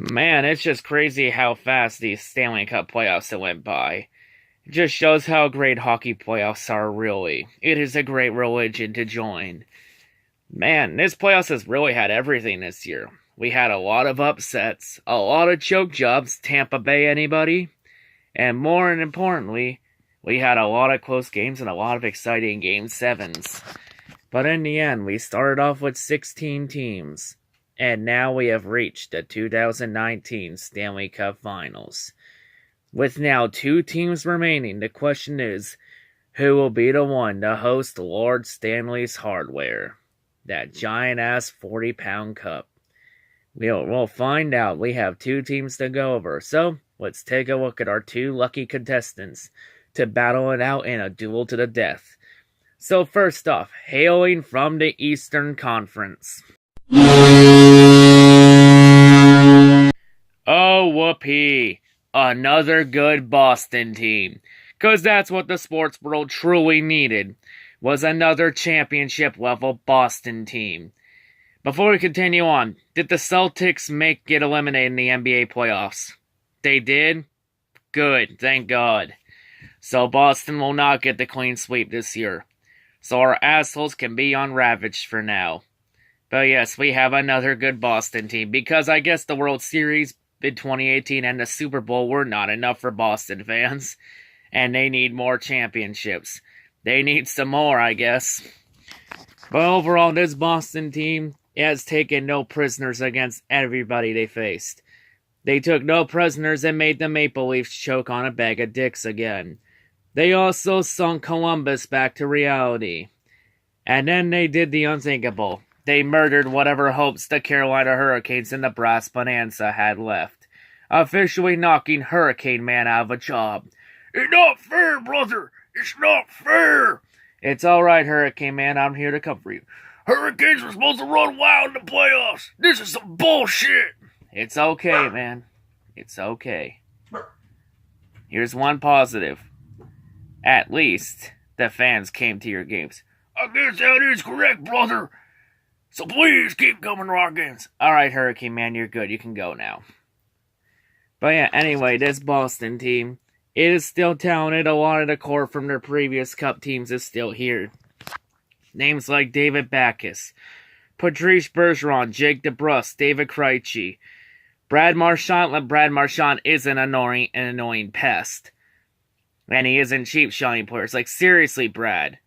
Man, it's just crazy how fast these Stanley Cup playoffs have went by. It just shows how great hockey playoffs are, really. It is a great religion to join. Man, this playoffs has really had everything this year. We had a lot of upsets, a lot of choke jobs, Tampa Bay anybody, and more importantly, we had a lot of close games and a lot of exciting Game 7s. But in the end, we started off with 16 teams. And now we have reached the 2019 Stanley Cup Finals. With now 2 teams remaining, the question is, who will be the one to host Lord Stanley's hardware? That giant-ass 40-pound cup. We'll find out. We have 2 teams to go over. So, let's take a look at our 2 lucky contestants to battle it out in a duel to the death. So first off, hailing from the Eastern Conference. Oh, whoopee. Another good Boston team. 'Cause that's what the sports world truly needed, was another championship-level Boston team. Before we continue on, did the Celtics get eliminated in the NBA playoffs? They did? Good, thank God. So Boston will not get the clean sweep this year. So our assholes can be unravaged for now. But yes, we have another good Boston team, because I guess the World Series in 2018 and the Super Bowl were not enough for Boston fans, and they need more championships. They need some more, I guess. But overall, this Boston team has taken no prisoners against everybody they faced. They took no prisoners and made the Maple Leafs choke on a bag of dicks again. They also sunk Columbus back to reality. And then they did the unthinkable. They murdered whatever hopes the Carolina Hurricanes and the Brass Bonanza had left, officially knocking Hurricane Man out of a job. It's not fair, brother! It's not fair! It's alright, Hurricane Man, I'm here to comfort you. Hurricanes were supposed to run wild in the playoffs! This is some bullshit! It's okay, man. It's okay. Here's one positive. At least, the fans came to your games. I guess that is correct, brother! So please keep coming to our games. Alright, Hurricane Man, you're good. You can go now. But yeah, anyway, this Boston team, it is still talented. A lot of the core from their previous Cup teams is still here. Names like David Backes, Patrice Bergeron, Jake DeBrusk, David Krejci, Brad Marchand. Brad Marchand is an annoying pest. And he isn't cheap shotting players. Like, seriously, Brad.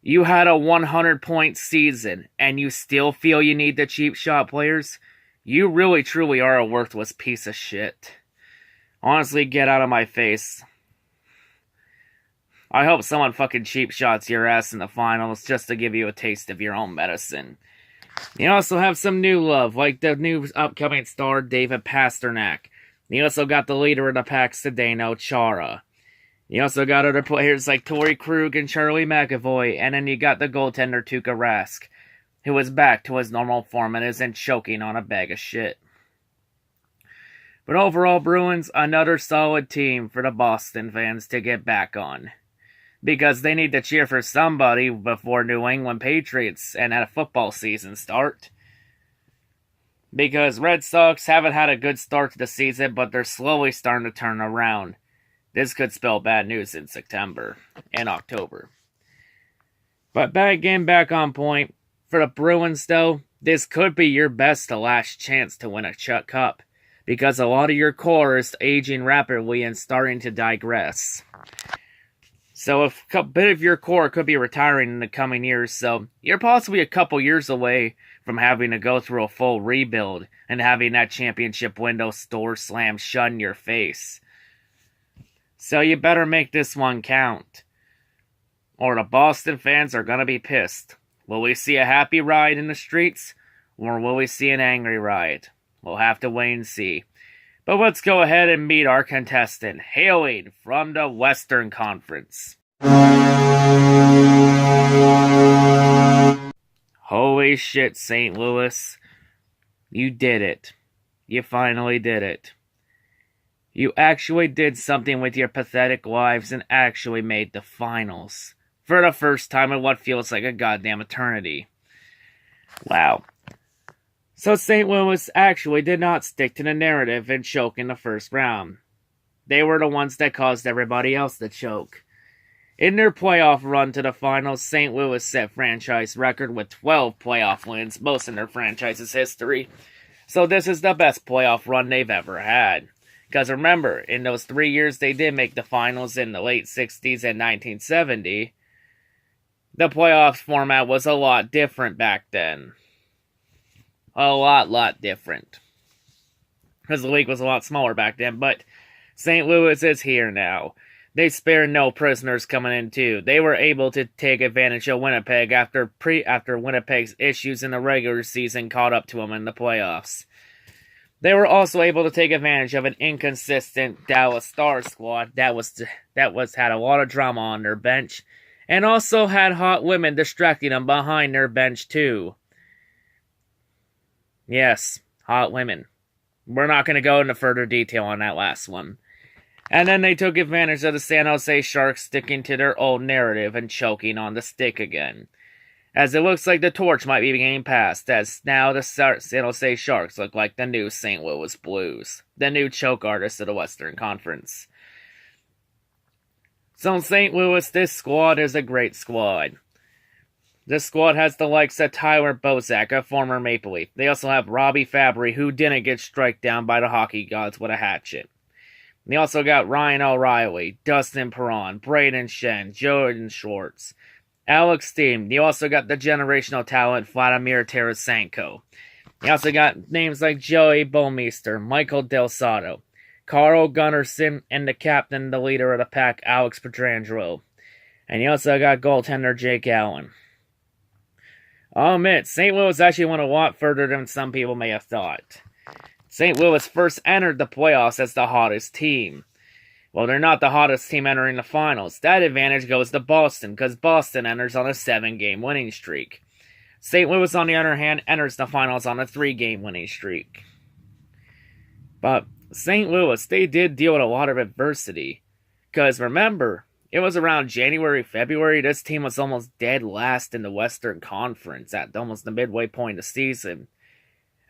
You had a 100-point season, and you still feel you need the cheap shot players? You really, truly are a worthless piece of shit. Honestly, get out of my face. I hope someone fucking cheap shots your ass in the finals just to give you a taste of your own medicine. You also have some new love, like the new upcoming star, David Pastrnak. You also got the leader of the pack, Zdeno Chara. You also got other players like Torrey Krug and Charlie McAvoy, and then you got the goaltender Tuukka Rask, who is back to his normal form and isn't choking on a bag of shit. But overall, Bruins, another solid team for the Boston fans to get back on. Because they need to cheer for somebody before New England Patriots and at a football season start. Because Red Sox haven't had a good start to the season, but they're slowly starting to turn around. This could spell bad news in September and October. But getting back on point, for the Bruins though, this could be your best to last chance to win a cup, because a lot of your core is aging rapidly and starting to digress. So a bit of your core could be retiring in the coming years, so you're possibly a couple years away from having to go through a full rebuild and having that championship window door slammed shut in your face. So you better make this one count, or the Boston fans are gonna be pissed. Will we see a happy riot in the streets, or will we see an angry riot? We'll have to wait and see. But let's go ahead and meet our contestant, hailing from the Western Conference. Holy shit, St. Louis. You did it. You finally did it. You actually did something with your pathetic lives and actually made the finals. For the first time in what feels like a goddamn eternity. Wow. So St. Louis actually did not stick to the narrative and choke in the first round. They were the ones that caused everybody else to choke. In their playoff run to the finals, St. Louis set franchise record with 12 playoff wins, most in their franchise's history. So this is the best playoff run they've ever had. Because remember, in those 3 years they did make the finals in the late 60s and 1970, the playoffs format was a lot different back then. A lot different. Because the league was a lot smaller back then, but St. Louis is here now. They spared no prisoners coming in too. They were able to take advantage of Winnipeg after Winnipeg's issues in the regular season caught up to them in the playoffs. They were also able to take advantage of an inconsistent Dallas Stars squad that had a lot of drama on their bench, and also had hot women distracting them behind their bench too. Yes, hot women. We're not going to go into further detail on that last one. And then they took advantage of the San Jose Sharks sticking to their old narrative and choking on the stick again. As it looks like the torch might be being passed, as now the San Jose Sharks look like the new St. Louis Blues, the new choke artists of the Western Conference. So in St. Louis, this squad is a great squad. This squad has the likes of Tyler Bozak, a former Maple Leaf. They also have Robbie Fabry, who didn't get struck down by the hockey gods with a hatchet. They also got Ryan O'Reilly, Dustin Perron, Braden Shen, Jordan Schwartz, Alex Steen. You also got the generational talent Vladimir Tarasenko. You also got names like Joey Bouwmeester, Michael Del Sotto, Carl Gunnarsson, and the captain, the leader of the pack, Alex Pietrangelo. And you also got goaltender Jake Allen. I'll admit, St. Louis actually went a lot further than some people may have thought. St. Louis first entered the playoffs as the hottest team. Well, they're not the hottest team entering the finals. That advantage goes to Boston, because Boston enters on a 7-game winning streak. St. Louis, on the other hand, enters the finals on a 3-game winning streak. But St. Louis, they did deal with a lot of adversity. Because remember, it was around January, February, this team was almost dead last in the Western Conference at almost the midway point of the season.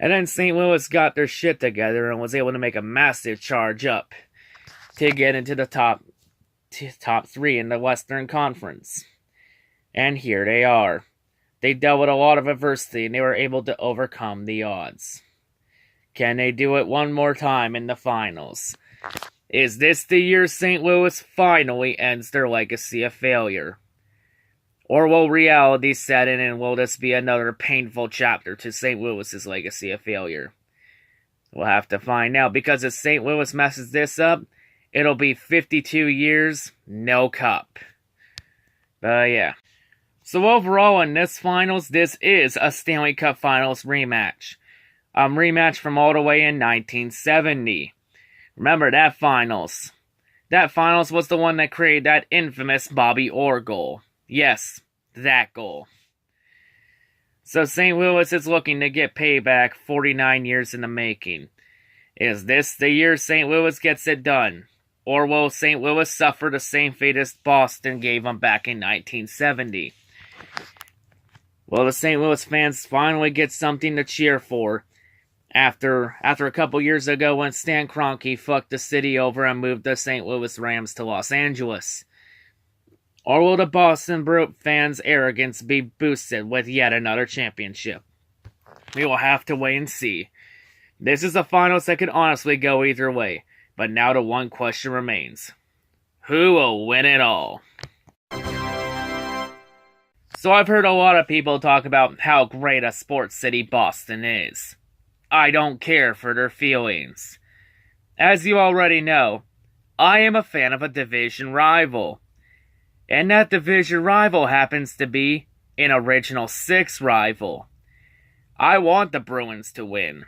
And then St. Louis got their shit together and was able to make a massive charge up to get into the top 3 in the Western Conference. And here they are. They dealt with a lot of adversity and they were able to overcome the odds. Can they do it one more time in the finals? Is this the year St. Louis finally ends their legacy of failure? Or will reality set in and will this be another painful chapter to St. Louis's legacy of failure? We'll have to find out, because if St. Louis messes this up, it'll be 52 years, no cup. But yeah. So overall in this finals, this is a Stanley Cup Finals rematch. A rematch from all the way in 1970. Remember that finals. That finals was the one that created that infamous Bobby Orr goal. Yes, that goal. So St. Louis is looking to get payback 49 years in the making. Is this the year St. Louis gets it done? Or will St. Louis suffer the same fate as Boston gave them back in 1970? Will the St. Louis fans finally get something to cheer for after a couple years ago when Stan Kroenke fucked the city over and moved the St. Louis Rams to Los Angeles? Or will the Boston Bruins fans' arrogance be boosted with yet another championship? We will have to wait and see. This is a finals that could honestly go either way, but now the one question remains. Who will win it all? So I've heard a lot of people talk about how great a sports city Boston is. I don't care for their feelings. As you already know, I am a fan of a division rival. And that division rival happens to be an Original Six rival. I want the Bruins to win.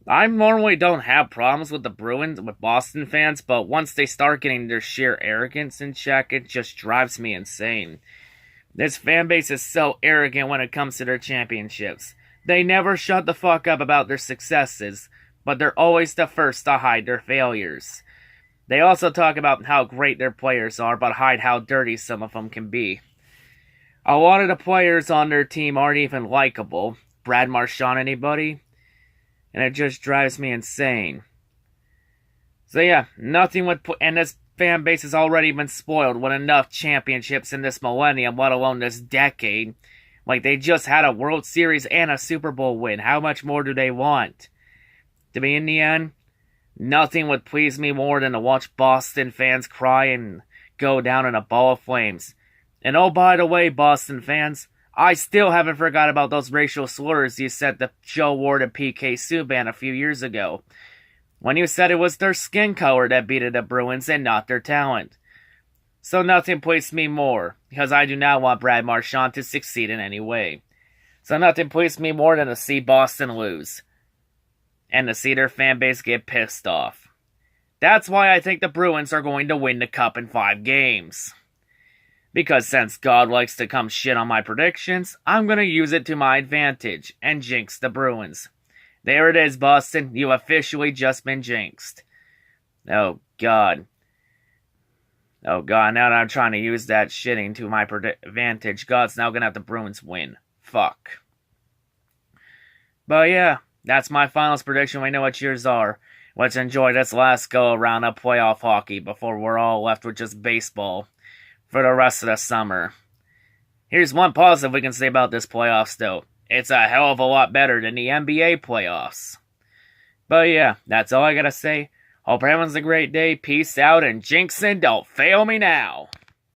I normally don't have problems with the Bruins, with Boston fans, but once they start getting their sheer arrogance in check, it just drives me insane. This fan base is so arrogant when it comes to their championships. They never shut the fuck up about their successes, but they're always the first to hide their failures. They also talk about how great their players are, but hide how dirty some of them can be. A lot of the players on their team aren't even likable, Brad Marchand anybody. And it just drives me insane. So yeah, nothing would put, and this fan base has already been spoiled with enough championships in this millennium, let alone this decade. Like, they just had a World Series and a Super Bowl win. How much more do they want? To be in the end, nothing would please me more than to watch Boston fans cry and go down in a ball of flames. And oh, by the way, Boston fans, I still haven't forgot about those racial slurs you said to Joe Ward and PK Subban a few years ago, when you said it was their skin color that beat the Bruins and not their talent. So nothing pleased me more, because I do not want Brad Marchand to succeed in any way. So nothing pleased me more than to see Boston lose, and to see their fan base get pissed off. That's why I think the Bruins are going to win the Cup in 5 games. Because since God likes to come shit on my predictions, I'm going to use it to my advantage and jinx the Bruins. There it is, Boston. You officially just been jinxed. Oh, God. Oh, God. Now that I'm trying to use that shitting to my advantage, God's now going to have the Bruins win. Fuck. But yeah, that's my finals prediction. We know what yours are. Let's enjoy this last go-around of playoff hockey before we're all left with just baseball for the rest of the summer. Here's one positive we can say about this playoffs, though. It's a hell of a lot better than the NBA playoffs. But yeah, that's all I gotta say. Hope everyone's a great day. Peace out, and Jinxon, don't fail me now.